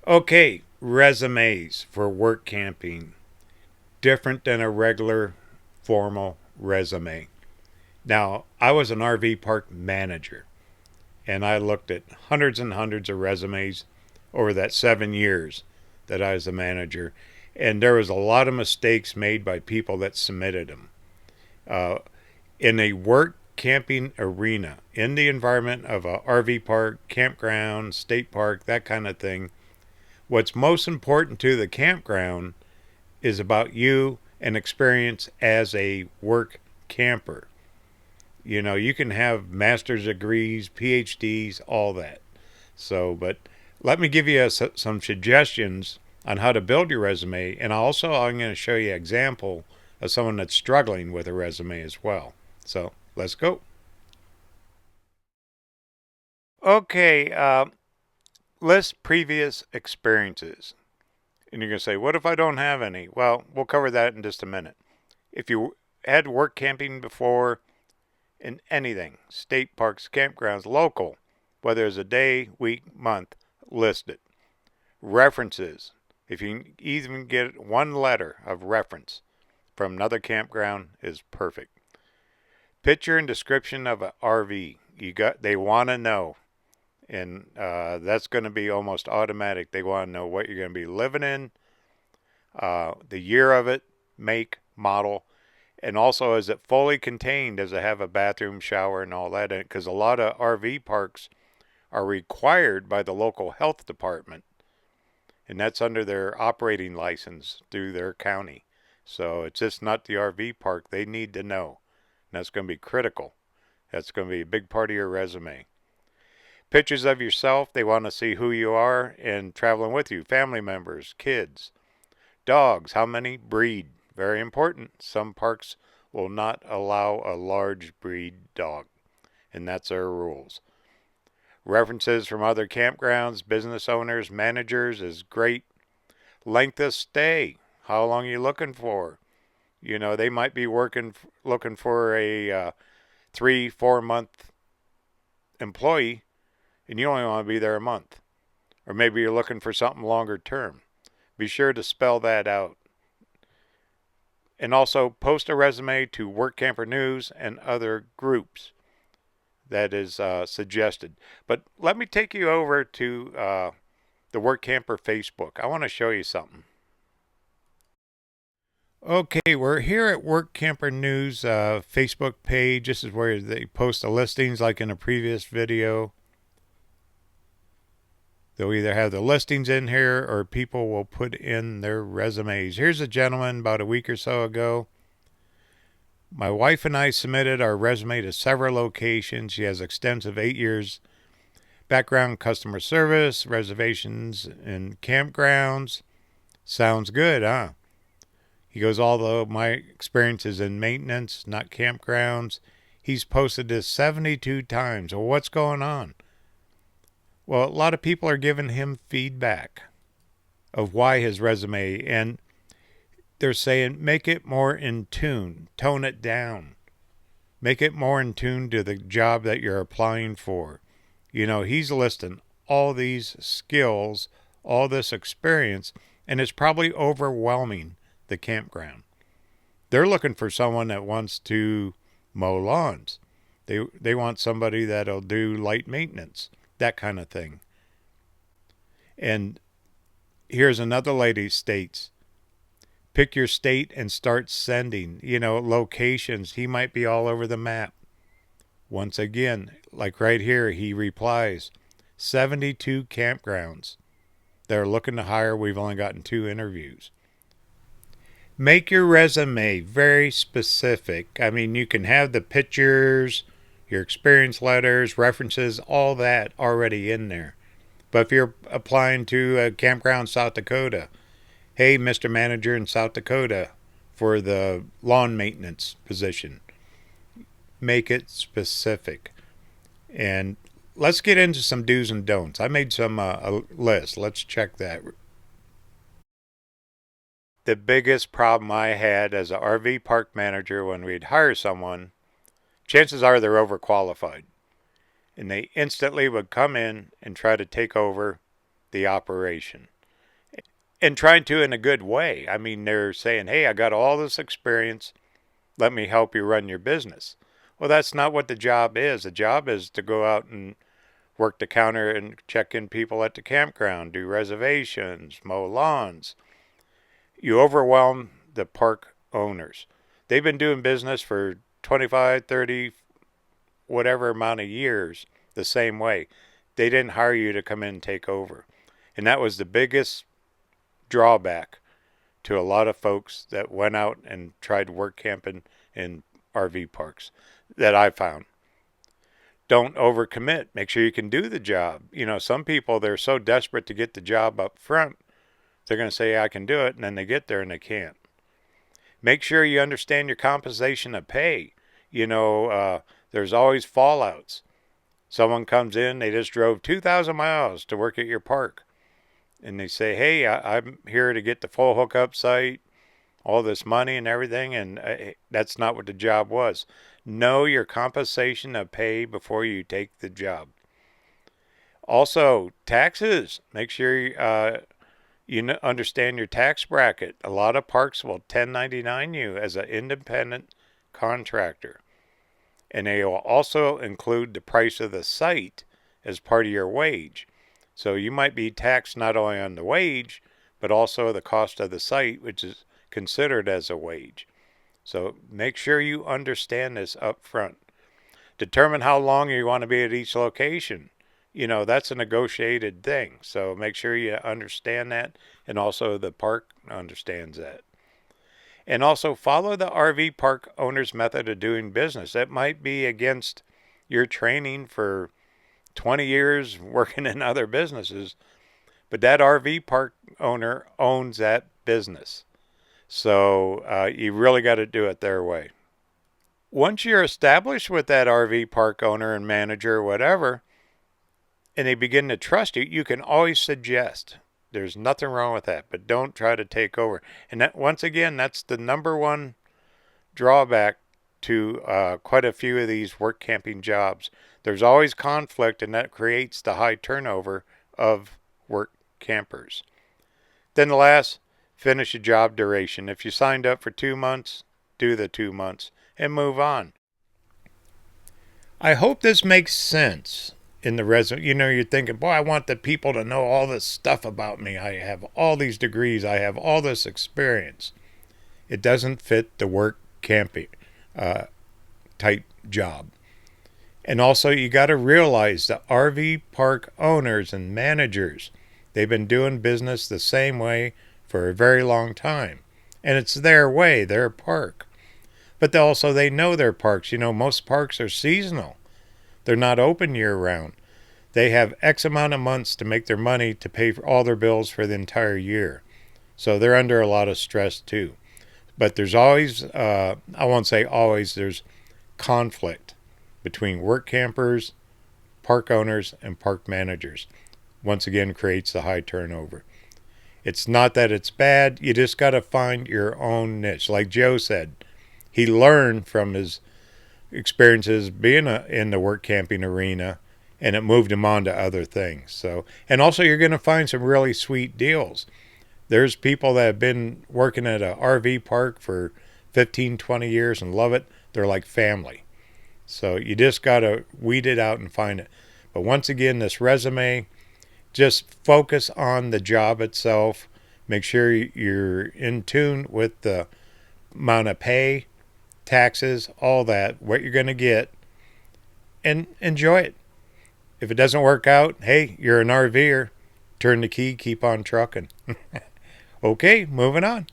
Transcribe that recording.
Okay, resumes for work camping. Different than a regular formal resume. Now, I was an RV park manager and I looked at hundreds and hundreds of resumes over that 7 years that I was a manager. And there was a lot of mistakes made by people that submitted them. Uh, in a work camping arena, in the environment of a RV park, campground, state park, that kind of thing, what's most important to the campground is about you and experience as a work camper. You know, you can have master's degrees, PhDs, all that. So, but let me give you some suggestions on how to build your resume, and also I'm going to show you an example of someone that's struggling with a resume as well. So, let's go. Okay, list previous experiences. And you're going to say, what if I don't have any? Well, we'll cover that in just a minute. If you had work camping before in anything, state parks, campgrounds, local, whether it's a day, week, month, list it. References. If you can even get one letter of reference from another campground is perfect. Picture and description of an RV. They want to know, and that's going to be almost automatic. They want to know what you're going to be living in, the year of it, make, model, and also is it fully contained? Does it have a bathroom, shower, and all that in it? Because a lot of RV parks are required by the local health department, and that's under their operating license through their county. So it's just not the RV park. They need to know. And that's going to be critical. That's going to be a big part of your resume. Pictures of yourself. They want to see who you are and traveling with you. Family members, kids, dogs. How many? Breed. Very important. Some parks will not allow a large breed dog, and that's our rules. References from other campgrounds, business owners, managers is great. Length of stay. How long are you looking for? You know, they might be looking for a 3-4 month employee, and you only want to be there a month. Or maybe you're looking for something longer term. Be sure to spell that out. And also post a resume to Work Camper News and other groups. That is suggested. But let me take you over to the Work Camper Facebook. I want to show you something. Okay, we're here at Work Camper News Facebook page. This is where they post the listings like in a previous video. They'll either have the listings in here or people will put in their resumes. Here's a gentleman about a week or so ago. My wife and I submitted our resume to several locations. She has extensive 8 years background customer service, reservations, and campgrounds. Sounds good, huh? He goes, although my experience is in maintenance, not campgrounds. He's posted this 72 times. Well, what's going on? Well, a lot of people are giving him feedback of why his resume, and they're saying make it more in tune, tone it down, make it more in tune to the job that you're applying for. You know, he's listing all these skills, all this experience, and it's probably overwhelming the campground. They're looking for someone that wants to mow lawns. They want somebody that'll do light maintenance, that kind of thing. And here's another lady states, pick your state and start sending, locations. He might be all over the map. Once again, like right here, he replies, 72 campgrounds. They're looking to hire. We've only gotten 2 interviews. Make your resume very specific. I mean, you can have the pictures, your experience letters, references, all that already in there. But if you're applying to a campground South Dakota, hey, Mr. Manager in South Dakota for the lawn maintenance position, make it specific. And let's get into some do's and don'ts. I made some a list. Let's check that. The biggest problem I had as an RV park manager when we'd hire someone, chances are they're overqualified. And they instantly would come in and try to take over the operation. and trying to in a good way. I mean, they're saying, hey, I got all this experience. Let me help you run your business. Well, that's not what the job is. The job is to go out and work the counter and check in people at the campground, do reservations, mow lawns. You overwhelm the park owners. They've been doing business for 25, 30, whatever amount of years the same way. They didn't hire you to come in and take over. And that was the biggest drawback to a lot of folks that went out and tried work camping in RV parks that I found. Don't overcommit. Make sure you can do the job. You know, some people, they're so desperate to get the job up front, they're going to say, I can do it, and then they get there and they can't. Make sure you understand your compensation of pay. You know, there's always fallouts. Someone comes in, they just drove 2,000 miles to work at your park. And they say, hey, I'm here to get the full hookup site, all this money and everything, and that's not what the job was. Know your compensation of pay before you take the job. Also, taxes. Make sure you understand your tax bracket. A lot of parks will 1099 you as an independent contractor. And they will also include the price of the site as part of your wage. So you might be taxed not only on the wage, but also the cost of the site, which is considered as a wage. So make sure you understand this up front. Determine how long you want to be at each location. You know, that's a negotiated thing. So make sure you understand that, and also the park understands that. And also follow the RV park owner's method of doing business. It might be against your training for 20 years working in other businesses, but that RV park owner owns that business. So you really got to do it their way. Once you're established with that RV park owner and manager or whatever, and they begin to trust you, you can always suggest. There's nothing wrong with that, but don't try to take over. And that, once again, that's the number one drawback to quite a few of these work camping jobs. There's always conflict, and that creates the high turnover of work campers. Then the last, finish your job duration. If you signed up for 2 months, do the 2 months and move on. I hope this makes sense. In the resume, you know, you're thinking, boy, I want the people to know all this stuff about me. I have all these degrees. I have all this experience. It doesn't fit the work camping type job. And also, you got to realize the RV park owners and managers, they've been doing business the same way for a very long time. And it's their way, their park. But they know their parks. You know, most parks are seasonal. They're not open year-round. They have X amount of months to make their money to pay for all their bills for the entire year. So they're under a lot of stress too. But there's always, I won't say always, there's conflict between work campers, park owners, and park managers. Once again, creates the high turnover. It's not that it's bad. You just got to find your own niche. Like Joe said, he learned from his experiences being in the work camping arena, and it moved him on to other things. So, and also you're going to find some really sweet deals. There's people that have been working at a RV park for 15, 20 years and love it. They're like family. So you just got to weed it out and find it. But once again, this resume, just focus on the job itself. Make sure you're in tune with the amount of pay, taxes, all that, what you're going to get, and enjoy it. If it doesn't work out, hey, you're an RVer. Turn the key, keep on trucking. Okay, moving on.